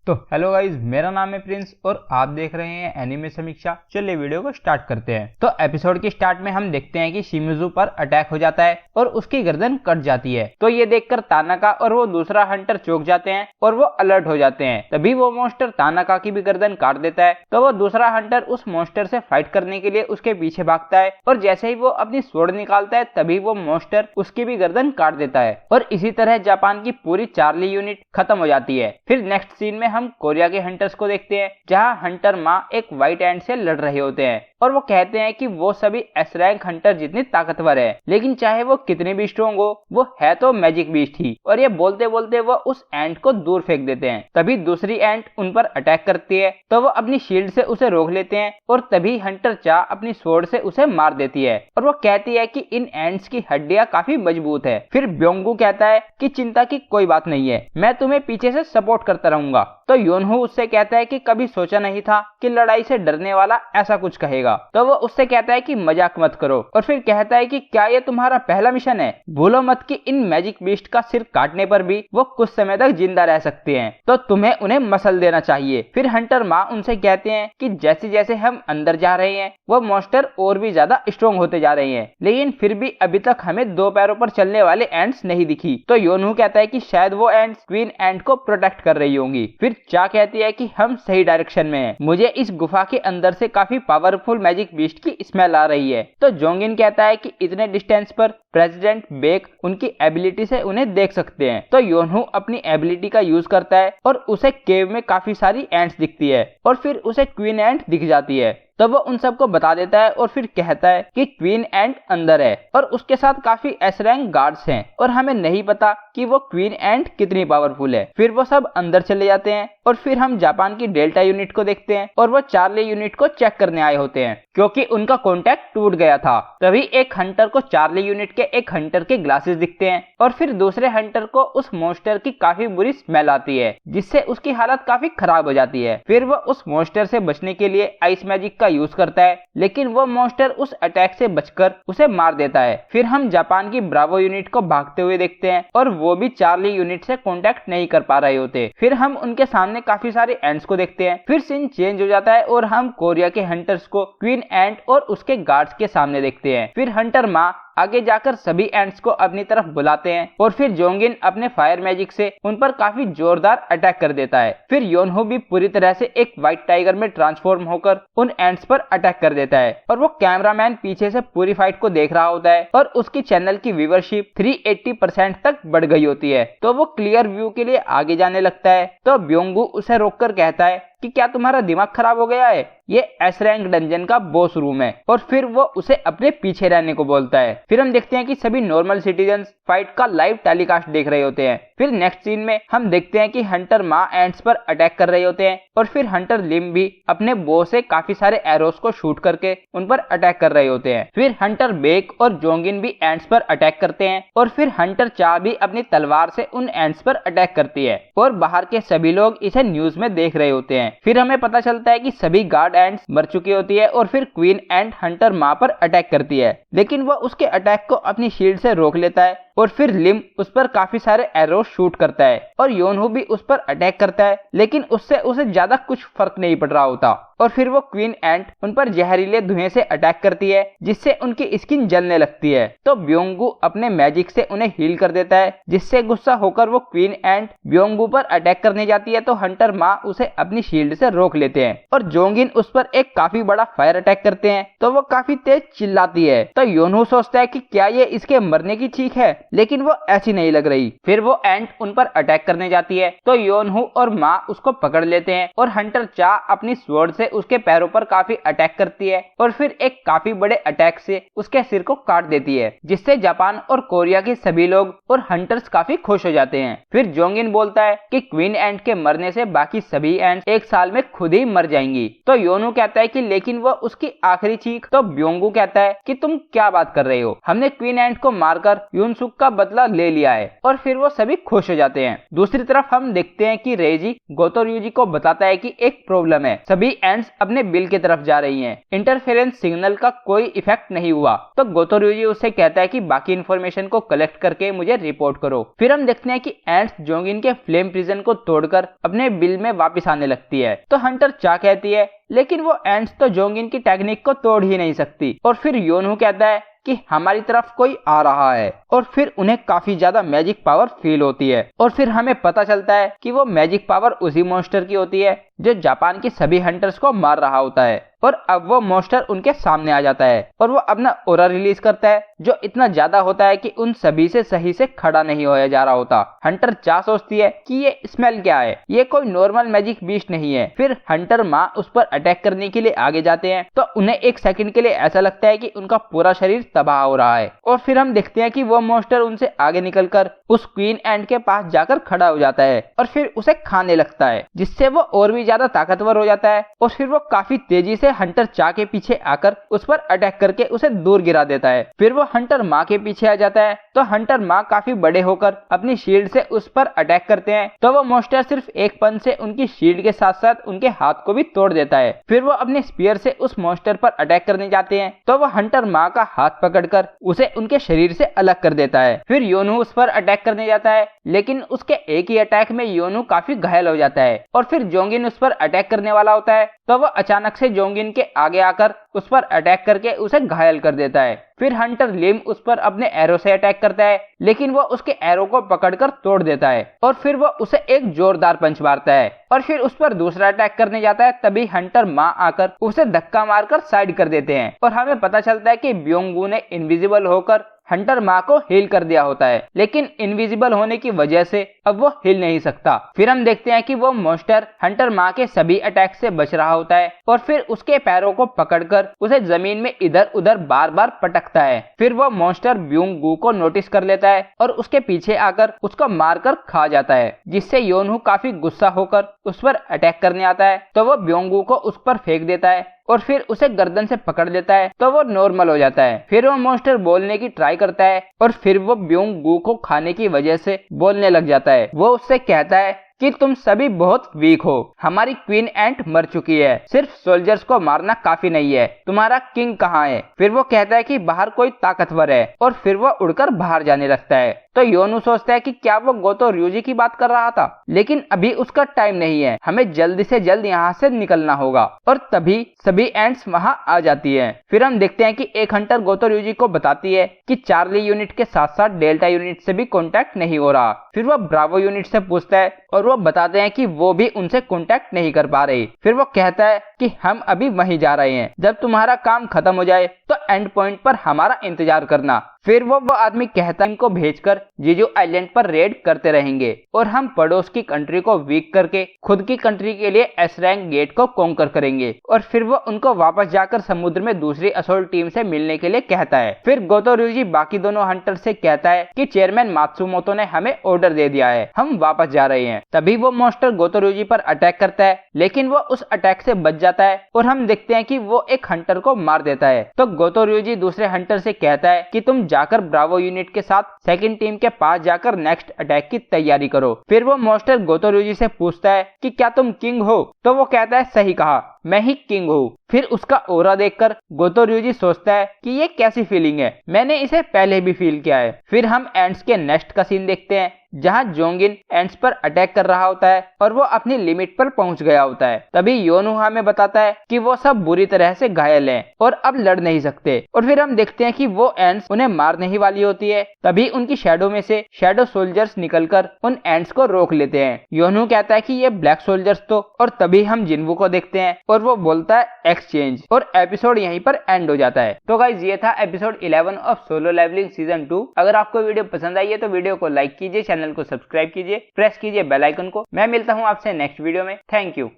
तो hello guys, मेरा नाम है प्रिंस और आप देख रहे हैं एनिमे समीक्षा। चलिए वीडियो को स्टार्ट करते हैं। तो एपिसोड के स्टार्ट में हम देखते हैं कि शिमिज़ू पर अटैक हो जाता है और उसकी गर्दन कट जाती है। तो ये देखकर तानाका और वो दूसरा हंटर चौंक जाते हैं और वो अलर्ट हो जाते हैं। तभी वो मॉन्स्टर तानाका की भी गर्दन काट देता है। तो वो दूसरा हंटर उस मॉन्स्टर से फाइट करने के लिए उसके पीछे भागता है और जैसे ही वो अपनी स्वॉर्ड निकालता है तभी वो मॉन्स्टर उसकी भी गर्दन काट देता है और इसी तरह जापान की पूरी चार्ली यूनिट खत्म हो जाती है। फिर नेक्स्ट सीन में हम कोरिया के हंटर्स को देखते हैं, जहां हंटर माँ एक व्हाइट एंट से लड़ रहे होते हैं और वो कहते हैं कि वो सभी एस रैंक हंटर जितनी ताकतवर है, लेकिन चाहे वो कितने भी स्ट्रॉन्ग हो, वो है तो मैजिक बीस्ट ही। और ये बोलते बोलते वो उस एंट को दूर फेंक देते हैं। तभी दूसरी एंट उन पर अटैक करती है, तो वो अपनी शील्ड से उसे रोक लेते हैं और तभी हंटर चा अपनी स्वॉर्ड से उसे मार देती है और वो कहती है कि इन एंट्स की हड्डियां काफी मजबूत है। फिर ब्योंगू कहता है कि चिंता की कोई बात नहीं है, मैं तुम्हें पीछे से सपोर्ट करता रहूंगा। तो योनहू उससे कहता है कि कभी सोचा नहीं था कि लड़ाई से डरने वाला ऐसा कुछ कहेगा। तो वो उससे कहता है कि मजाक मत करो और फिर कहता है कि क्या ये तुम्हारा पहला मिशन है? भूलो मत कि इन मैजिक बीस्ट का सिर काटने पर भी वो कुछ समय तक जिंदा रह सकते हैं, तो तुम्हें उन्हें मसल देना चाहिए। फिर हंटर माँ उनसे कहते हैं कि जैसे जैसे हम अंदर जा रहे हैं वो मॉन्स्टर और भी ज्यादा स्ट्रॉन्ग होते जा रहे हैं, लेकिन फिर भी अभी तक हमें दो पैरों पर चलने वाले एंट्स नहीं दिखी। तो योनहू कहता है कि शायद वो एंट्स क्वीन एंट को प्रोटेक्ट कर रही होंगी। फिर चा कहती है कि हम सही डायरेक्शन में हैं, मुझे इस गुफा के अंदर से काफी पावरफुल मैजिक बीस्ट की स्मेल आ रही है। तो जोंगिन कहता है कि इतने डिस्टेंस पर प्रेसिडेंट बेक उनकी एबिलिटी से उन्हें देख सकते हैं। तो योनहू अपनी एबिलिटी का यूज करता है और उसे केव में काफी सारी एंट्स दिखती है और फिर उसे क्वीन एंट दिख जाती है। तो वो उन सबको बता देता है और फिर कहता है कि क्वीन एंट अंदर है और उसके साथ काफी एस रैंक गार्ड्स हैं और हमें नहीं पता कि वो क्वीन एंट कितनी पावरफुल है। फिर वो सब अंदर चले जाते हैं और फिर हम जापान की डेल्टा यूनिट को देखते हैं और वो चार्ली यूनिट को चेक करने आए होते हैं क्योंकि उनका कॉन्टैक्ट टूट गया था। तभी एक हंटर को चार्ली यूनिट के एक हंटर के ग्लासेस दिखते हैं और फिर दूसरे हंटर को उस मॉन्स्टर की काफी बुरी स्मेल आती है, जिससे उसकी हालत काफी खराब हो जाती है। फिर वो उस मॉन्स्टर से बचने के लिए आइस मैजिक यूज करता है, लेकिन वो मॉन्स्टर उस अटैक से बचकर उसे मार देता है। फिर हम जापान की ब्रावो यूनिट को भागते हुए देखते हैं और वो भी चार्ली यूनिट से कांटेक्ट नहीं कर पा रहे होते। फिर हम उनके सामने काफी सारे एंट्स को देखते हैं। फिर सीन चेंज हो जाता है और हम कोरिया के हंटर्स को क्वीन एंट और उसके गार्ड्स के सामने देखते हैं। फिर हंटर माँ आगे जाकर सभी एंट्स को अपनी तरफ बुलाते हैं और फिर जोंगिन अपने फायर मैजिक से उन पर काफी जोरदार अटैक कर देता है। फिर योनहू भी पूरी तरह से एक व्हाइट टाइगर में ट्रांसफॉर्म होकर उन एंट्स पर अटैक कर देता है और वो कैमरामैन पीछे से पूरी फाइट को देख रहा होता है और उसकी चैनल की व्यूवरशिप 380% तक बढ़ गई होती है। तो वो क्लियर व्यू के लिए आगे जाने लगता है। तो ब्योंगू उसे रोककर कहता है कि क्या तुम्हारा दिमाग खराब हो गया है? ये एस रैंक डंजन का बॉस रूम है। और फिर वो उसे अपने पीछे रहने को बोलता है। फिर हम देखते हैं कि सभी नॉर्मल सिटीजन्स फाइट का लाइव टेलीकास्ट देख रहे होते हैं। फिर नेक्स्ट सीन में हम देखते हैं कि हंटर माँ एंट्स पर अटैक कर रहे होते हैं और फिर हंटर लिम भी अपने बो से काफी सारे एरोस को शूट करके उन पर अटैक कर रहे होते हैं। फिर हंटर बेक और जोंगिन भी एंट्स पर अटैक करते हैं और फिर हंटर चा भी अपनी तलवार से उन एंट्स पर अटैक करती है और बाहर के सभी लोग इसे न्यूज में देख रहे होते हैं। फिर हमें पता चलता है कि सभी गार्ड एंट्स मर चुकी होती है और फिर क्वीन एंट हंटर माँ पर अटैक करती है, लेकिन वो उसके अटैक को अपनी शील्ड से रोक लेता है और फिर लिम उस पर काफी सारे एरो शूट करता है और योनहू भी उस पर अटैक करता है, लेकिन उससे उसे ज्यादा कुछ फर्क नहीं पड़ रहा होता। और फिर वो क्वीन एंट उन पर जहरीले धुएं से अटैक करती है, जिससे उनकी स्किन जलने लगती है। तो ब्योंगू अपने मैजिक से उन्हें हील कर देता है, जिससे गुस्सा होकर वो क्वीन एंट ब्योंगू पर अटैक करने जाती है। तो हंटर माँ उसे अपनी शील्ड से रोक लेते हैं और जोंगिन उस पर एक काफी बड़ा फायर अटैक करते हैं। तो वो काफी तेज चिल्लाती है। तो योनहू सोचता है कि क्या ये इसके मरने की चीख है, लेकिन वो ऐसी नहीं लग रही। फिर वो एंट उन पर अटैक करने जाती है, तो योनहू और माँ उसको पकड़ लेते हैं और हंटर चा अपनी स्वॉर्ड से उसके पैरों पर काफी अटैक करती है और फिर एक काफी बड़े अटैक से उसके सिर को काट देती है, जिससे जापान और कोरिया के सभी लोग और हंटर्स काफी खुश हो जाते हैं। फिर जोंगिन बोलता है कि क्वीन एंट के मरने से बाकी सभी एंट्स एक साल में खुद ही मर जाएंगी। तो योनहू कहता है कि लेकिन वो उसकी आखिरी चीख। तो ब्योंगू कहता है कि तुम क्या बात कर रहे हो, हमने क्वीन एंट को मारकर यूनसुक का बदला ले लिया है और फिर वो सभी खुश हो जाते हैं। दूसरी तरफ हम देखते हैं कि रेजी गोतो ryuji को बताता है कि एक प्रॉब्लम है, सभी एंड्स अपने बिल की तरफ जा रही हैं, इंटरफेरेंस सिग्नल का कोई इफेक्ट नहीं हुआ। तो गोतो ryuji उससे कहता है कि बाकी इन्फॉर्मेशन को कलेक्ट करके मुझे रिपोर्ट करो। फिर हम देखते हैं कि एंड्स जोंगिन के फ्लेम प्रिजन को तोड़कर अपने बिल में वापस आने लगती है। तो हंटर चा कहती है लेकिन वो एंड्स तो जोंगिन की टेक्निक को तोड़ ही नहीं सकती। और फिर योनहू कहता है कि हमारी तरफ कोई आ रहा है और फिर उन्हें काफी ज्यादा मैजिक पावर फील होती है और फिर हमें पता चलता है कि वो मैजिक पावर उसी मॉन्स्टर की होती है जो जापान के सभी हंटर्स को मार रहा होता है। और अब वो मॉन्स्टर उनके सामने आ जाता है और वो अपना ऑरा रिलीज करता है जो इतना ज्यादा होता है कि उन सभी से सही से खड़ा नहीं होया जा रहा होता। हंटर चा सोचती है कि ये स्मेल क्या है, ये कोई नॉर्मल मैजिक बीस्ट नहीं है। फिर हंटर माँ उस पर अटैक करने के लिए आगे जाते हैं तो उन्हें एक सेकंड के लिए ऐसा लगता है कि उनका पूरा शरीर तबाह हो रहा है। और फिर हम देखते हैं कि वो मॉन्स्टर उनसे आगे निकलकर उस क्वीन एंट के पास जाकर खड़ा हो जाता है और फिर उसे खाने लगता है, जिससे वो और भी ज्यादा ताकतवर हो जाता है। और फिर वो काफी तेजी से हंटर चा के पीछे आकर उस पर अटैक करके उसे दूर गिरा देता है। फिर वो हंटर माँ के पीछे आ जाता है तो हंटर माँ काफी बड़े होकर अपनी शील्ड से उस पर अटैक करते हैं तो वो मॉन्स्टर सिर्फ एक पंच से उनकी शील्ड के साथ साथ उनके हाथ को भी तोड़ देता है। फिर वो अपने स्पीयर से उस मॉन्स्टर पर अटैक करने जाते हैं तो वो हंटर माँ का हाथ पकड़कर उसे उनके शरीर से अलग कर देता है। फिर योनहू उस पर अटैक करने जाता है लेकिन उसके एक ही अटैक में योनहू काफी घायल हो जाता है। और फिर जोंगिन उस पर अटैक करने वाला होता है तो वो अचानक से जोंगिन के आगे आकर उस पर अटैक करके उसे घायल कर देता है। फिर हंटर लिम उस पर अपने एरो से अटैक करता है लेकिन वो उसके एरो को पकड़कर तोड़ देता है और फिर वो उसे एक जोरदार पंच मारता है और फिर उस पर दूसरा अटैक करने जाता है। तभी हंटर माँ आकर उसे धक्का मारकर साइड कर देते हैं और हमें पता चलता है कि ब्योंगू ने इनविजिबल होकर हंटर माँ को हील कर दिया होता है, लेकिन इनविजिबल होने की वजह से अब वो हिल नहीं सकता। फिर हम देखते हैं कि वो मॉन्स्टर हंटर माँ के सभी अटैक से बच रहा होता है और फिर उसके पैरों को पकड़कर उसे जमीन में इधर उधर बार बार पटकता है। फिर वो मॉन्स्टर ब्योंगू को नोटिस कर लेता है और उसके पीछे आकर उसको मारकर खा जाता है, जिससे योनहू काफी गुस्सा होकर उस पर अटैक करने आता है तो वो ब्योंगू को उस पर फेंक देता है और फिर उसे गर्दन से पकड़ लेता है तो वो नॉर्मल हो जाता है। फिर वो मॉन्स्टर बोलने की ट्राई करता है और फिर वो ब्योंगू को खाने की वजह से बोलने लग जाता है। वो उससे कहता है कि तुम सभी बहुत वीक हो, हमारी क्वीन एंट मर चुकी है, सिर्फ सोल्जर्स को मारना काफी नहीं है, तुम्हारा किंग कहाँ है। फिर वो कहता है कि बाहर कोई ताकतवर है और फिर वो उड़कर बाहर जाने लगता है। तो योनहू सोचता है कि क्या वो गोतो ryuji की बात कर रहा था, लेकिन अभी उसका टाइम नहीं है, हमें जल्दी से जल्द यहाँ से निकलना होगा। और तभी सभी एंट्स वहाँ आ जाती है। फिर हम देखते हैं कि एक हंटर गोतो ryuji को बताती है कि चार्ली यूनिट के साथ साथ डेल्टा यूनिट से भी कांटेक्ट नहीं हो रहा। फिर वो ब्रावो यूनिट से पूछता है और वो बताते हैं कि वो भी उनसे कांटेक्ट नहीं कर पा रही। फिर वो कहता है कि हम अभी वहीं जा रहे हैं, जब तुम्हारा काम खत्म हो जाए तो एंड पॉइंट पर हमारा इंतजार करना। फिर वो आदमी कहता है इनको भेजकर जीजू आइलैंड पर रेड करते रहेंगे और हम पड़ोस की कंट्री को वीक करके खुद की कंट्री के लिए एस रैंक गेट को कॉन्कर करेंगे। और फिर वो उनको वापस जाकर समुद्र में दूसरी असोल्ट टीम से मिलने के लिए कहता है। फिर गोतो ryuji बाकी दोनों हंटर से कहता है कि चेयरमैन मात्सुमोतो ने हमें ऑर्डर दे दिया है, हम वापस जा रहे हैं। तभी वो मॉन्स्टर गोतो ryuji पर अटैक करता है लेकिन वो उस अटैक से बच जाता है और हम देखते हैं कि वो एक हंटर को मार देता है। तो गोतो ryuji दूसरे हंटर से कहता है कि तुम जाकर ब्रावो यूनिट के साथ सेकंड टीम के पास जाकर नेक्स्ट अटैक की तैयारी करो। फिर वो मॉन्स्टर गोतो ryuji से पूछता है कि क्या तुम किंग हो, तो वो कहता है सही कहा, मैं ही किंग हूँ। फिर उसका ओरा देखकर गोतो ryuji सोचता है कि ये कैसी फीलिंग है, मैंने इसे पहले भी फील किया है। फिर हम एंट्स के नेक्स्ट का सीन देखते हैं जहां जोंगिन एंट्स पर अटैक कर रहा होता है और वो अपनी लिमिट पर पहुंच गया होता है। तभी योनहू हमें बताता है कि वो सब बुरी तरह से घायल हैं और अब लड़ नहीं सकते। और फिर हम देखते हैं कि वो एंट्स उन्हें मारने ही वाली होती है। तभी उनकी शैडो में से शैडो सोल्जर्स निकलकर उन एंट्स को रोक लेते हैं। योनहू कहता है कि ये ब्लैक सोल्जर्स तो, और तभी हम जिन्वू को देखते हैं और वो बोलता है एक्सचेंज, और एपिसोड यहीं पर एंड हो जाता है। तो गाइस ये था episode 11 of Solo Leveling season 2। अगर आपको वीडियो पसंद आई है तो वीडियो को लाइक कीजिए, चैनल को सब्सक्राइब कीजिए, प्रेस कीजिए बेल आइकन को। मैं मिलता हूँ आपसे नेक्स्ट वीडियो में। Thank you.